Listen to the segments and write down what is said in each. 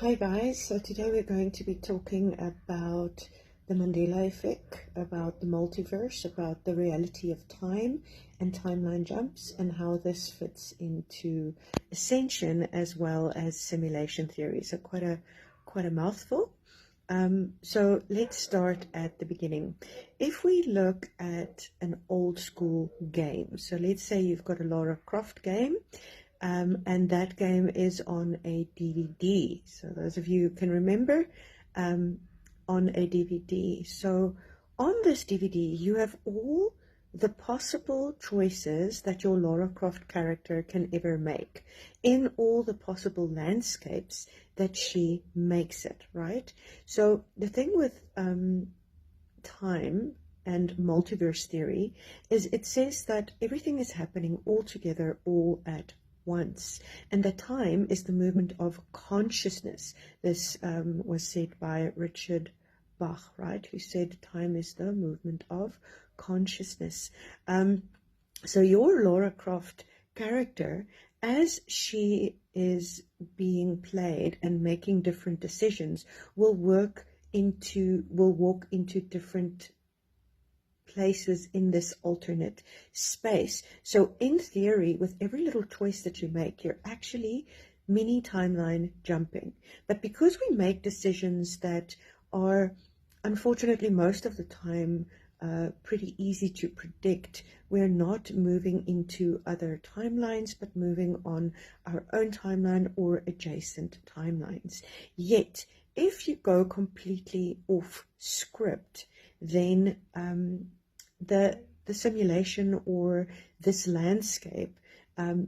Hi guys, so today we're going to be talking about the Mandela effect, about the multiverse, about the reality of time and timeline jumps, and how this fits into ascension as well as simulation theory. So quite a mouthful. So let's start at the beginning. If we look at an old school game, so let's say you've got a Lara Croft game, and that game is on a DVD. So those of you who can remember, um, on a DVD. So on this DVD, you have all the possible choices that your Lara Croft character can ever make in all the possible landscapes that she makes it, right? So the thing with time and multiverse theory is it says that everything is happening all together, all at once, and that time is the movement of consciousness. This was said by Richard Bach, right, who said time is the movement of consciousness. So your Lara Croft character, as she is being played and making different decisions, will walk into different places in this alternate space. So in theory, with every little choice that you make, you're actually mini timeline jumping. But because we make decisions that are, unfortunately, most of the time pretty easy to predict, we're not moving into other timelines, but moving on our own timeline or adjacent timelines. Yet, if you go completely off script, then the simulation or this landscape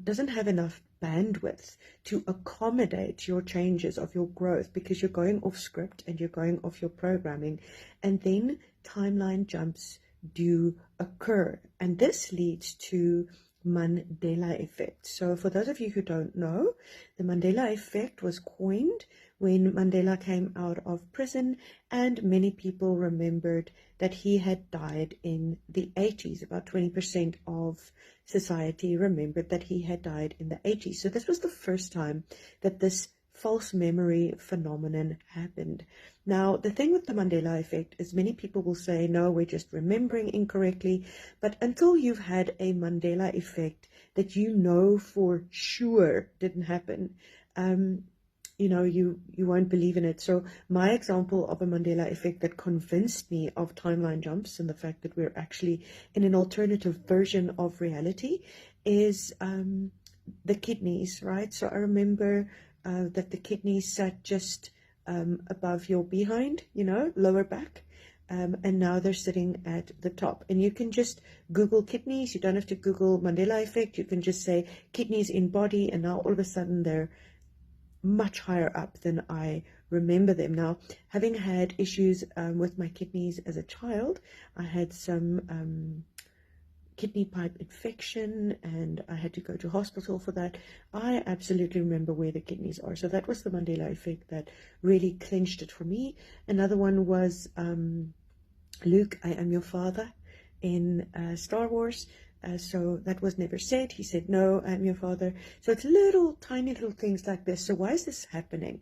doesn't have enough bandwidth to accommodate your changes of your growth, because you're going off script and you're going off your programming, and then timeline jumps do occur, and this leads to Mandela effect. So for those of you who don't know, the Mandela effect was coined when Mandela came out of prison, and many people remembered that he had died in the 80s. About 20% of society remembered that he had died in the 80s. So this was the first time that this false memory phenomenon happened. Now, the thing with the Mandela effect is many people will say, no, we're just remembering incorrectly. But until you've had a Mandela effect that you know for sure didn't happen, you won't believe in it. So my example of a Mandela effect that convinced me of timeline jumps and the fact that we're actually in an alternative version of reality is the kidneys, right? So I remember that the kidneys sat just above your behind, lower back. And now they're sitting at the top. And you can just Google kidneys. You don't have to Google Mandela effect. You can just say kidneys in body, and now all of a sudden they're much higher up than I remember them. Now, having had issues with my kidneys as a child, I had some kidney pipe infection and I had to go to hospital for that. I absolutely remember where the kidneys are. So that was the Mandela effect that really clinched it for me. Another one was Luke, I am your father in Star Wars. So that was never said. He said, no, I'm your father. So it's little, tiny little things like this. So why is this happening?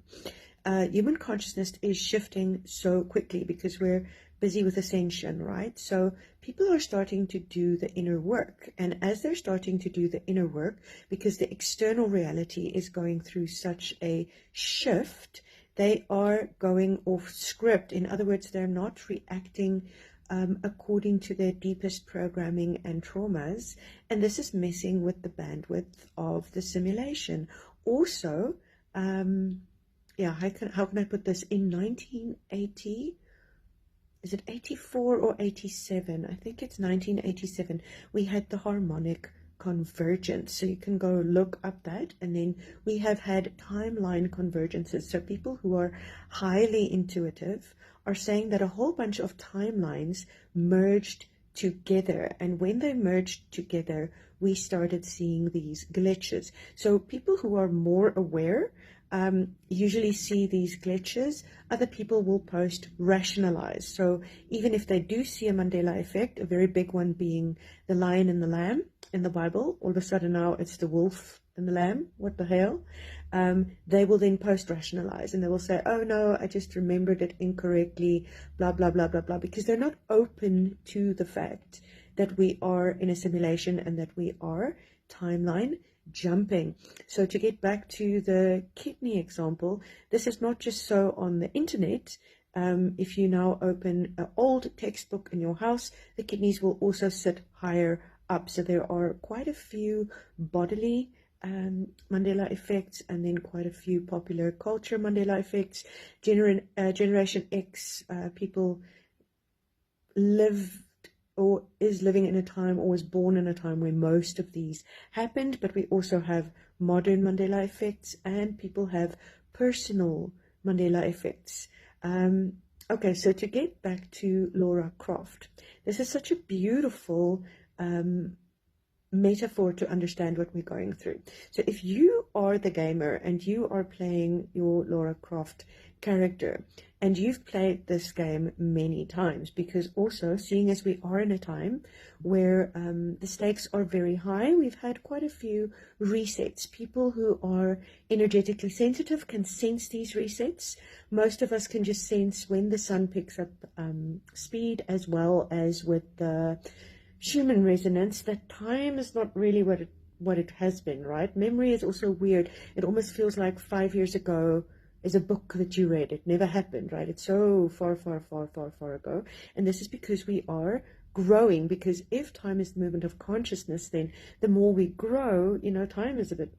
Human consciousness is shifting so quickly because we're busy with ascension, right? So people are starting to do the inner work. And as they're starting to do the inner work, because the external reality is going through such a shift, they are going off script. In other words, they're not reacting according to their deepest programming and traumas, and this is messing with the bandwidth of the simulation. Also, how can I put this? In 1980, is it 84 or 87? I think it's 1987. We had the harmonic convergence. So you can go look up that, and then we have had timeline convergences. So people who are highly intuitive are saying that a whole bunch of timelines merged together, and when they merged together, we started seeing these glitches. So people who are more aware usually see these glitches. Other people will post rationalize. So even if they do see a Mandela effect, a very big one being the lion and the lamb in the Bible, all of a sudden now it's the wolf and the lamb. What the hell? they will then post-rationalize and they will say, oh no, I just remembered it incorrectly, blah, blah, blah, blah, blah, because they're not open to the fact that we are in a simulation and that we are timeline jumping. So to get back to the kidney example, this is not just so on the internet. If you now open an old textbook in your house, the kidneys will also sit higher up. So there are quite a few bodily Mandela effects, and then quite a few popular culture Mandela effects. Generation X people live or is living in a time or was born in a time where most of these happened, but we also have modern Mandela effects and people have personal Mandela effects. Okay, so to get back to Laura Croft, this is such a beautiful metaphor to understand what we're going through. So if you are the gamer and you are playing your Laura Croft character and you've played this game many times, because also seeing as we are in a time where the stakes are very high, we've had quite a few resets. People who are energetically sensitive can sense these resets. Most of us can just sense when the sun picks up speed, as well as with the Schumann resonance, that time is not really what it has been, right? Memory is also weird. It almost feels like 5 years ago is a book that you read. It never happened, right? It's so far, far, far, far, far ago. And this is because we are growing, because if time is the movement of consciousness, then the more we grow, you know, time is a bit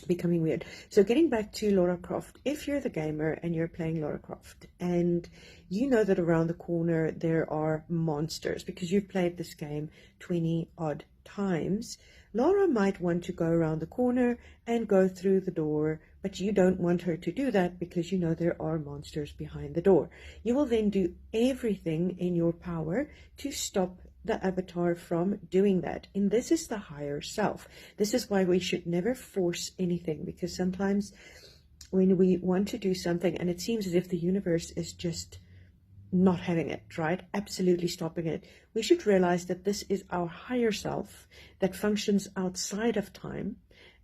becoming weird. So getting back to Laura Croft, if you're the gamer and you're playing Laura Croft and you know that around the corner there are monsters because you've played this game 20 odd times, Laura might want to go around the corner and go through the door, but you don't want her to do that because you know there are monsters behind the door. You will then do everything in your power to stop the avatar from doing that. And this is the higher self. This is why we should never force anything, because sometimes when we want to do something and it seems as if the universe is just not having it, right? Absolutely stopping it. We should realize that this is our higher self that functions outside of time,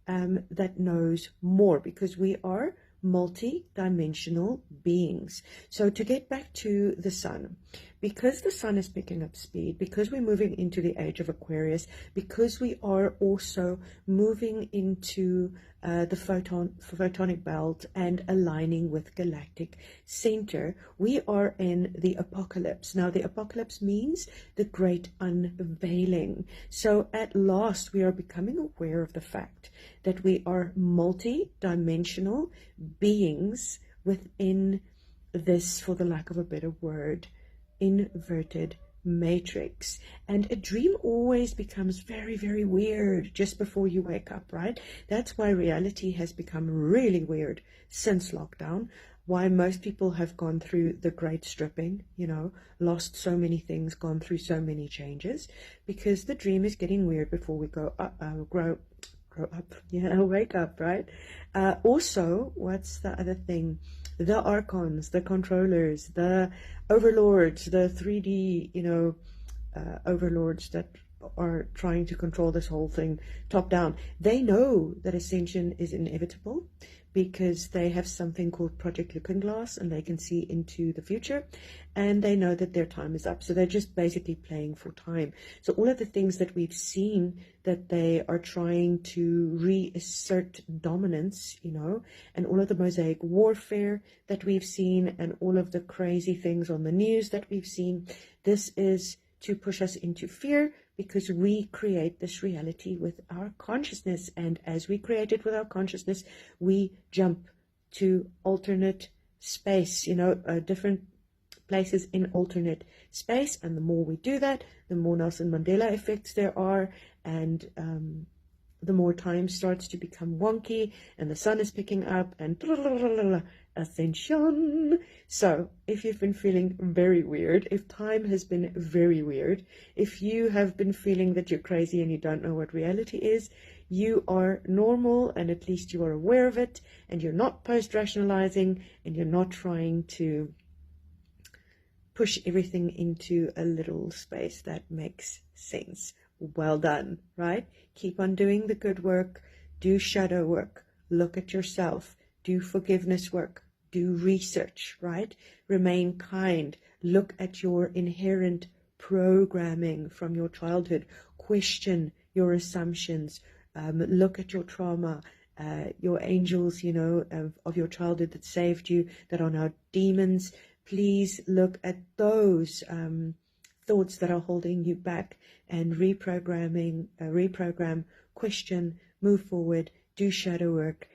that knows more, because we are multi-dimensional beings. So to get back to the sun, because the sun is picking up speed, because we're moving into the age of Aquarius, because we are also moving into the photonic belt and aligning with galactic center, we are in the apocalypse. Now the apocalypse means the great unveiling. So at last we are becoming aware of the fact that we are multi-dimensional beings within this, for the lack of a better word, inverted matrix. And a dream always becomes very, very weird just before you wake up, right? That's why reality has become really weird since lockdown, why most people have gone through the great stripping, you know, lost so many things, gone through so many changes, because the dream is getting weird before we grow up, wake up, right? Also, what's the other thing? The archons, the controllers, the overlords, the 3D, you know, overlords that are trying to control this whole thing top down. They know that ascension is inevitable because they have something called Project Looking Glass and they can see into the future, and they know that their time is up. So they're just basically playing for time. So all of the things that we've seen that they are trying to reassert dominance, you know, and all of the mosaic warfare that we've seen and all of the crazy things on the news that we've seen, this is to push us into fear, because we create this reality with our consciousness, and as we create it with our consciousness, we jump to alternate space, you know, different places in alternate space, and the more we do that, the more Nelson Mandela effects there are, and the more time starts to become wonky, and the sun is picking up, and ascension. So if you've been feeling very weird, if time has been very weird, if you have been feeling that you're crazy and you don't know what reality is, you are normal, and at least you are aware of it, and you're not post-rationalizing, and you're not trying to push everything into a little space that makes sense. Well done, right? Keep on doing the good work, do shadow work, look at yourself, do forgiveness work, do research, right? Remain kind, look at your inherent programming from your childhood, question your assumptions, look at your trauma, your angels, of your childhood that saved you, that are now demons. Please look at those thoughts that are holding you back and reprogram, question, move forward, do shadow work.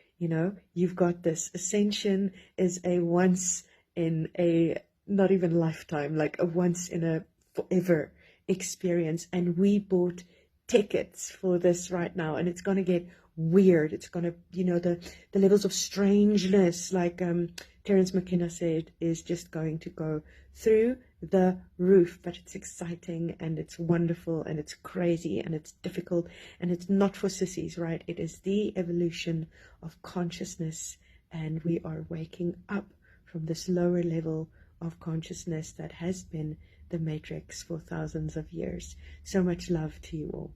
You've got this. Ascension is a once in a, not even lifetime, like a once in a forever experience. And we bought tickets for this right now, and it's going to get weird. It's going to, the levels of strangeness, like Terence McKenna said, is just going to go through the roof. But it's exciting and it's wonderful and it's crazy and it's difficult, and it's not for sissies, right? It is the evolution of consciousness, and we are waking up from this lower level of consciousness that has been the matrix for thousands of years. So much love to you all.